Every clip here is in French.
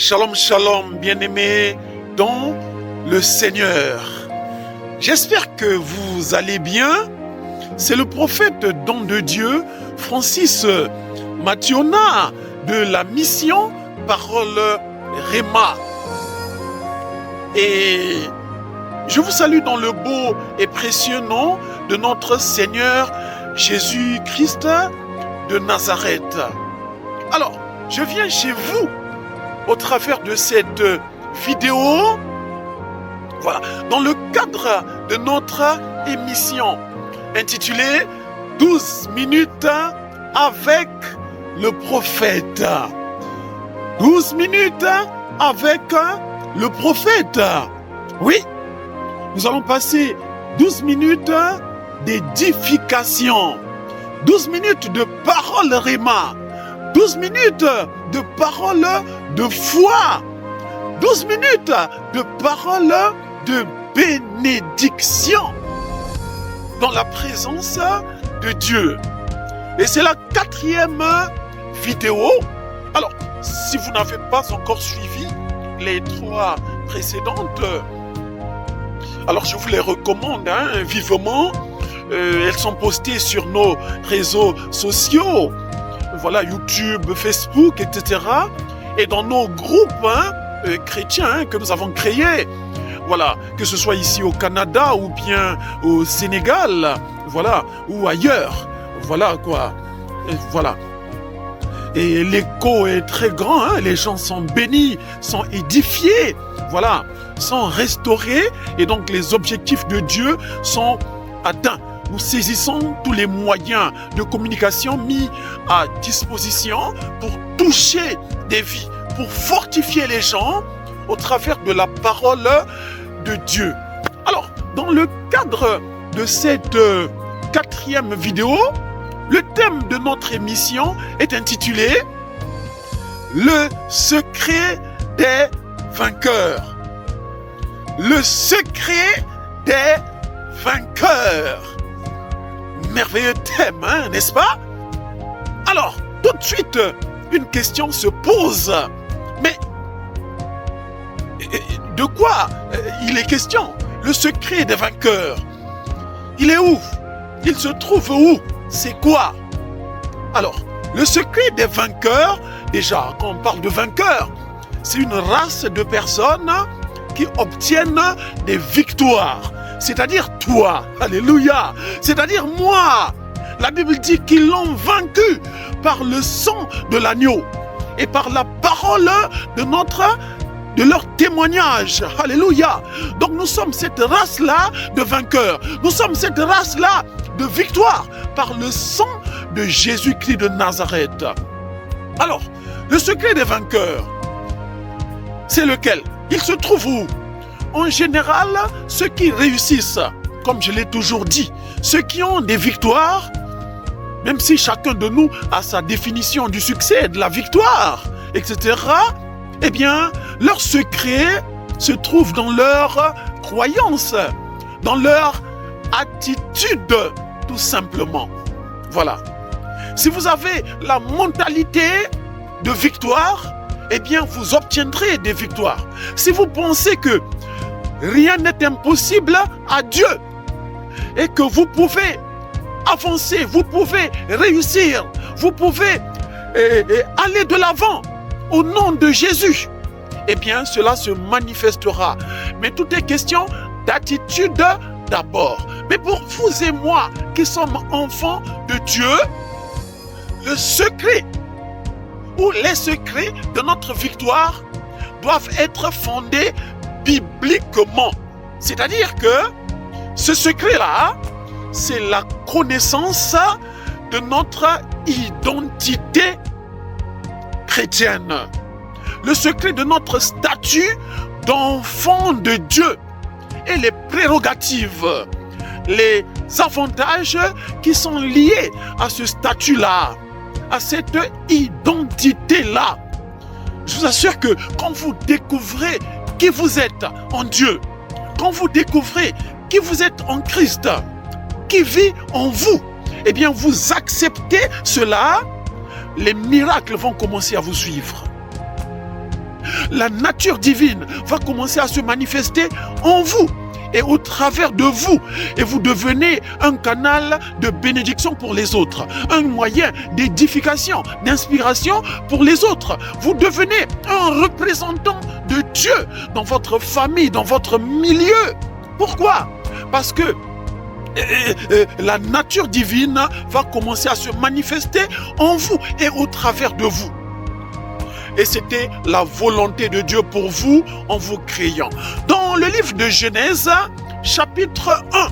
Shalom, shalom, bien-aimés dans le Seigneur. J'espère que vous allez bien. C'est le prophète don de Dieu, Francis Mathiona, de la mission Parole Réma. Et je vous salue dans le beau et précieux nom de notre Seigneur Jésus-Christ de Nazareth. Alors, je viens chez vous au travers de cette vidéo, voilà, dans le cadre de notre émission intitulée 12 minutes avec le prophète. 12 minutes avec le prophète. Oui, nous allons passer 12 minutes d'édification, 12 minutes de parole Réma, 12 minutes de parole de foi, 12 minutes de parole de bénédiction dans la présence de Dieu. Et c'est la 4e vidéo. Alors, si vous n'avez pas encore suivi les 3 précédentes, alors je vous les recommande vivement. Elles sont postées sur nos réseaux sociaux. Voilà, YouTube, Facebook, etc. Et dans nos groupes chrétiens que nous avons créés. Voilà, que ce soit ici au Canada ou bien au Sénégal, voilà, ou ailleurs. Voilà quoi. Et voilà. Et l'écho est très grand, les gens sont bénis, sont édifiés, voilà, sont restaurés. Et donc les objectifs de Dieu sont atteints. Nous saisissons tous les moyens de communication mis à disposition pour toucher des vies, pour fortifier les gens au travers de la parole de Dieu. Alors, dans le cadre de cette 4e vidéo, le thème de notre émission est intitulé « Le secret des vainqueurs ». Le secret des vainqueurs. Merveilleux thème, n'est-ce pas? Alors, tout de suite, une question se pose. Mais de quoi il est question? Le secret des vainqueurs. Il est où? Il se trouve où? C'est quoi? Alors, le secret des vainqueurs, déjà, quand on parle de vainqueurs, c'est une race de personnes qui obtiennent des victoires. C'est-à-dire toi, alléluia, c'est-à-dire moi. La Bible dit qu'ils l'ont vaincu par le sang de l'agneau et par la parole de leur témoignage, alléluia. Donc nous sommes cette race-là de vainqueurs, nous sommes cette race-là de victoire par le sang de Jésus-Christ de Nazareth. Alors, le secret des vainqueurs, c'est lequel? Il se trouve où? En général, ceux qui réussissent, comme je l'ai toujours dit, ceux qui ont des victoires, même si chacun de nous a sa définition du succès, de la victoire, etc., eh bien, leur secret se trouve dans leur croyance, dans leur attitude, tout simplement. Voilà. Si vous avez la mentalité de victoire, eh bien, vous obtiendrez des victoires. Si vous pensez que rien n'est impossible à Dieu et que vous pouvez avancer, vous pouvez réussir, vous pouvez aller de l'avant au nom de Jésus, eh bien cela se manifestera. Mais tout est question d'attitude d'abord. Mais pour vous et moi qui sommes enfants de Dieu, le secret ou les secrets de notre victoire doivent être fondés bibliquement. C'est-à-dire que ce secret-là, c'est la connaissance de notre identité chrétienne. Le secret de notre statut d'enfant de Dieu et les prérogatives, les avantages qui sont liés à ce statut-là, à cette identité-là. Je vous assure que quand vous découvrez qui vous êtes en Dieu, quand vous découvrez qui vous êtes en Christ, qui vit en vous, eh bien vous acceptez cela, les miracles vont commencer à vous suivre. la nature divine va commencer à se manifester en vous et au travers de vous. Et vous devenez un canal de bénédiction pour les autres, un moyen d'édification, d'inspiration pour les autres. Vous devenez un représentant de Dieu dans votre famille, dans votre milieu. Pourquoi? Parce que la nature divine va commencer à se manifester en vous et au travers de vous. Et c'était la volonté de Dieu pour vous en vous créant. Dans le livre de Genèse, chapitre 1,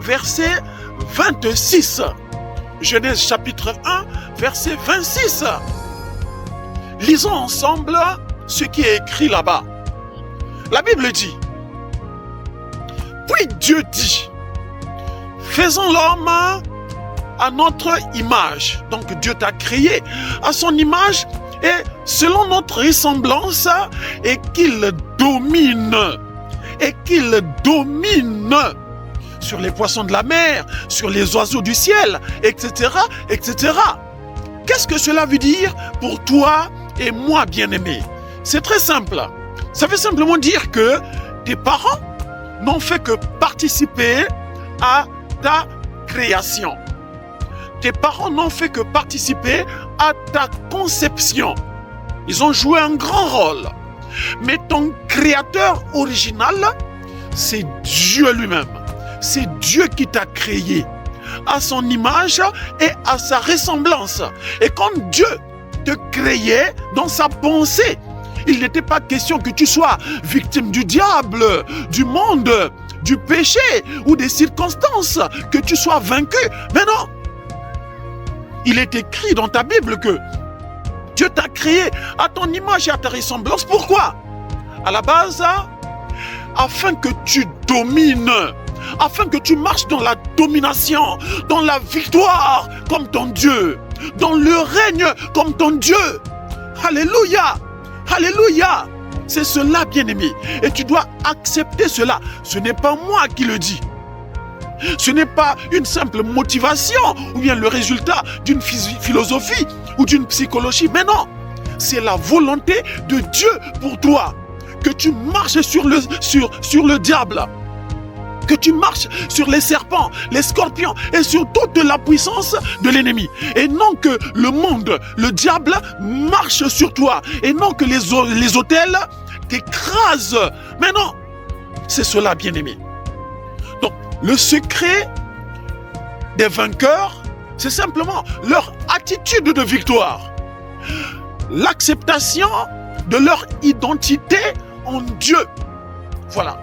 verset 26. Genèse chapitre 1, verset 26. Lisons ensemble ce qui est écrit là-bas. La Bible dit: puis Dieu dit, faisons l'homme à notre image. Donc Dieu t'a créé à son image et selon notre ressemblance, et qu'il domine sur les poissons de la mer, sur les oiseaux du ciel, etc., etc. Qu'est-ce que cela veut dire pour toi et moi, bien-aimé? C'est très simple. Ça veut simplement dire que tes parents n'ont fait que participer à ta création. Tes parents n'ont fait que participer à ta conception. Ils ont joué un grand rôle. Mais ton créateur original, c'est Dieu lui-même. C'est Dieu qui t'a créé à son image et à sa ressemblance. Et quand Dieu te créait dans sa pensée, il n'était pas question que tu sois victime du diable, du monde, du péché ou des circonstances, que tu sois vaincu. Mais non! Il est écrit dans ta Bible que Dieu t'a créé à ton image et à ta ressemblance. Pourquoi? À la base, afin que tu domines, afin que tu marches dans la domination, dans la victoire comme ton Dieu, dans le règne comme ton Dieu. Alléluia! Alléluia! C'est cela, bien-aimé. Et tu dois accepter cela. Ce n'est pas moi qui le dis. Ce n'est pas une simple motivation ou bien le résultat d'une philosophie ou d'une psychologie. Mais non, c'est la volonté de Dieu pour toi. Que tu marches sur le diable. Que tu marches sur les serpents, les scorpions et sur toute la puissance de l'ennemi. Et non que le monde, le diable marche sur toi. Et non que les autels t'écrasent. Mais non, c'est cela, bien-aimé. Donc, le secret des vainqueurs, c'est simplement leur attitude de victoire. L'acceptation de leur identité en Dieu. Voilà.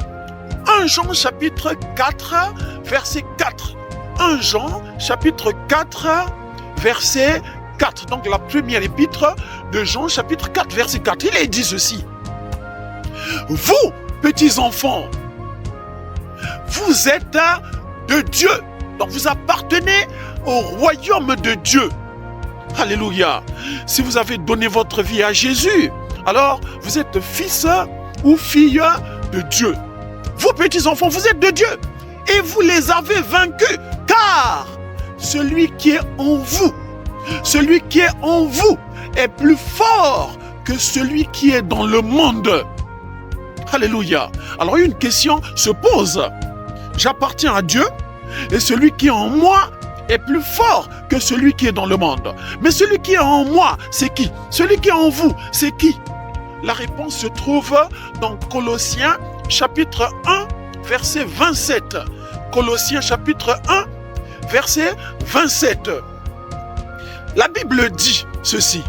1 Jean chapitre 4, verset 4. 1 Jean chapitre 4, verset 4. Donc la première épître de Jean chapitre 4, verset 4. Il est dit ceci. Vous, petits enfants, vous êtes de Dieu. Donc vous appartenez au royaume de Dieu. Alléluia. Si vous avez donné votre vie à Jésus, alors vous êtes fils ou fille de Dieu. Vous, petits enfants, vous êtes de Dieu et vous les avez vaincus, car celui qui est en vous, est plus fort que celui qui est dans le monde. Alléluia. Alors une question se pose. J'appartiens à Dieu et celui qui est en moi est plus fort que celui qui est dans le monde. Mais celui qui est en moi, c'est qui? Celui qui est en vous, c'est qui? La réponse se trouve dans Colossiens chapitre 1, verset 27. Colossiens chapitre 1, verset 27. La Bible dit ceci,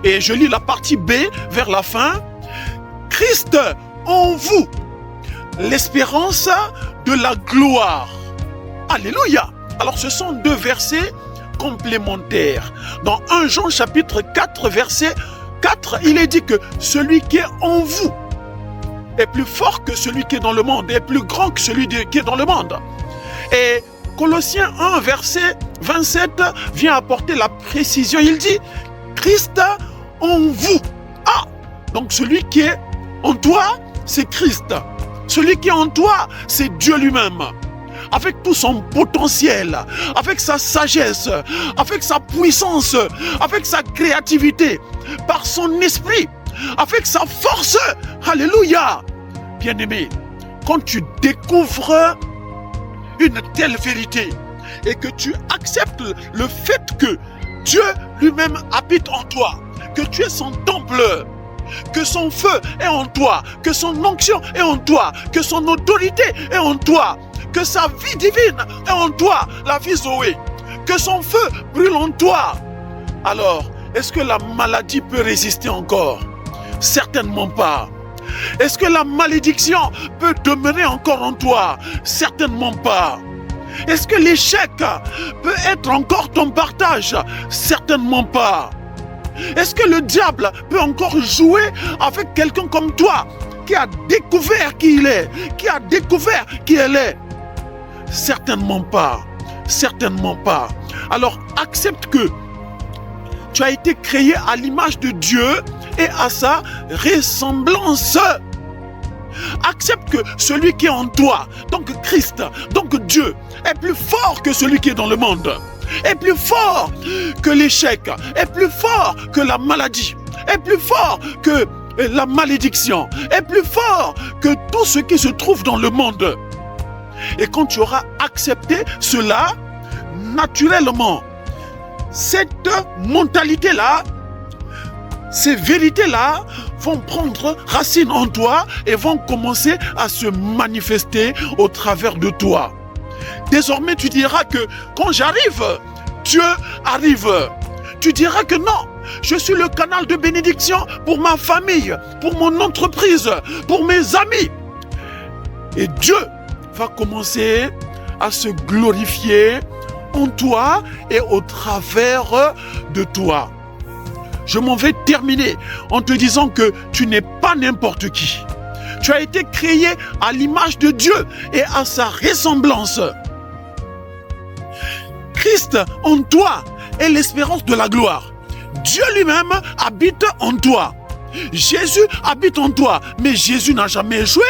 et je lis la partie B vers la fin. Christ en vous, l'espérance de la gloire. Alléluia. Alors ce sont deux versets complémentaires. Dans 1 Jean chapitre 4, verset 4, il est dit que celui qui est en vous est plus fort que celui qui est dans le monde, est plus grand que celui qui est dans le monde. Et Colossiens 1, verset 27 vient apporter la précision. Il dit, Christ en vous. Ah, donc celui qui est en toi, c'est Christ. Celui qui est en toi, c'est Dieu lui-même. Avec tout son potentiel, avec sa sagesse, avec sa puissance, avec sa créativité, par son esprit, avec sa force. Alléluia. Bien-aimé, quand tu découvres une telle vérité et que tu acceptes le fait que Dieu lui-même habite en toi, que tu es son temple, que son feu est en toi, que son onction est en toi, que son autorité est en toi, que sa vie divine est en toi, la vie Zoé, que son feu brûle en toi. Alors, est-ce que la maladie peut résister encore? Certainement pas. Est-ce que la malédiction peut demeurer encore en toi? Certainement pas. Est-ce que l'échec peut être encore ton partage? Certainement pas. Est-ce que le diable peut encore jouer avec quelqu'un comme toi qui a découvert qui il est, qui a découvert qui elle est? Certainement pas. Certainement pas. Alors accepte que tu as été créé à l'image de Dieu et à sa ressemblance. Accepte que celui qui est en toi, donc Christ, donc Dieu, est plus fort que celui qui est dans le monde, est plus fort que l'échec, est plus fort que la maladie, est plus fort que la malédiction, est plus fort que tout ce qui se trouve dans le monde. Et quand tu auras accepté cela, naturellement, cette mentalité-là, ces vérités-là vont prendre racine en toi et vont commencer à se manifester au travers de toi. Désormais, tu diras que quand j'arrive, Dieu arrive. Tu diras que non, je suis le canal de bénédiction pour ma famille, pour mon entreprise, pour mes amis. Et Dieu va commencer à se glorifier en toi et au travers de toi. Je m'en vais terminer en te disant que tu n'es pas n'importe qui. Tu as été créé à l'image de Dieu et à sa ressemblance. Christ en toi est l'espérance de la gloire. Dieu lui-même habite en toi. Jésus habite en toi, mais Jésus n'a jamais échoué.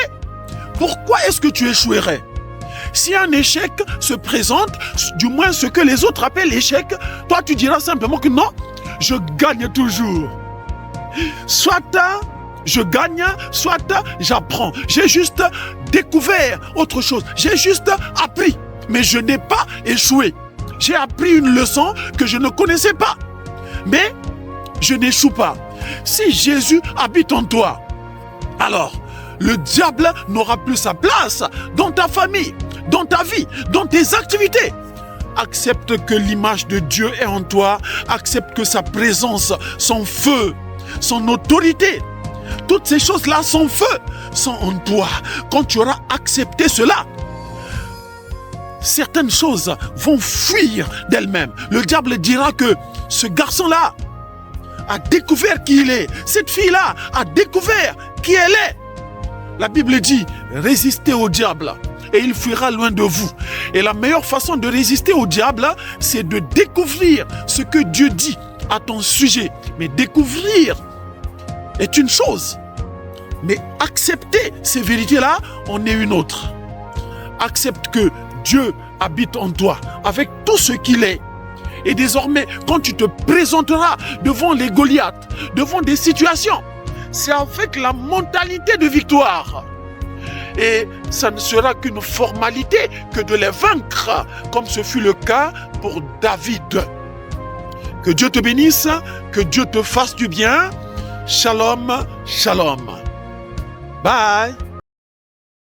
Pourquoi est-ce que tu échouerais? Si un échec se présente, du moins ce que les autres appellent l'échec, toi tu diras simplement que non, je gagne toujours. Soit je gagne, soit j'apprends. J'ai juste découvert autre chose. J'ai juste appris, mais je n'ai pas échoué. J'ai appris une leçon que je ne connaissais pas, mais je n'échoue pas. Si Jésus habite en toi, alors le diable n'aura plus sa place dans ta famille, dans ta vie, dans tes activités. Accepte que l'image de Dieu est en toi. Accepte que sa présence, son feu, son autorité, toutes ces choses-là, son feu, sont en toi. Quand tu auras accepté cela, certaines choses vont fuir d'elles-mêmes. Le diable dira que ce garçon-là a découvert qui il est. Cette fille-là a découvert qui elle est. La Bible dit, résistez au diable et il fuira loin de vous. Et la meilleure façon de résister au diable, c'est de découvrir ce que Dieu dit à ton sujet. Mais découvrir est une chose. Mais accepter ces vérités-là en est une autre. Accepte que Dieu habite en toi avec tout ce qu'il est. Et désormais, quand tu te présenteras devant les Goliaths, devant des situations, c'est avec la mentalité de victoire. Et ça ne sera qu'une formalité que de les vaincre, comme ce fut le cas pour David. Que Dieu te bénisse, que Dieu te fasse du bien. Shalom, shalom. Bye.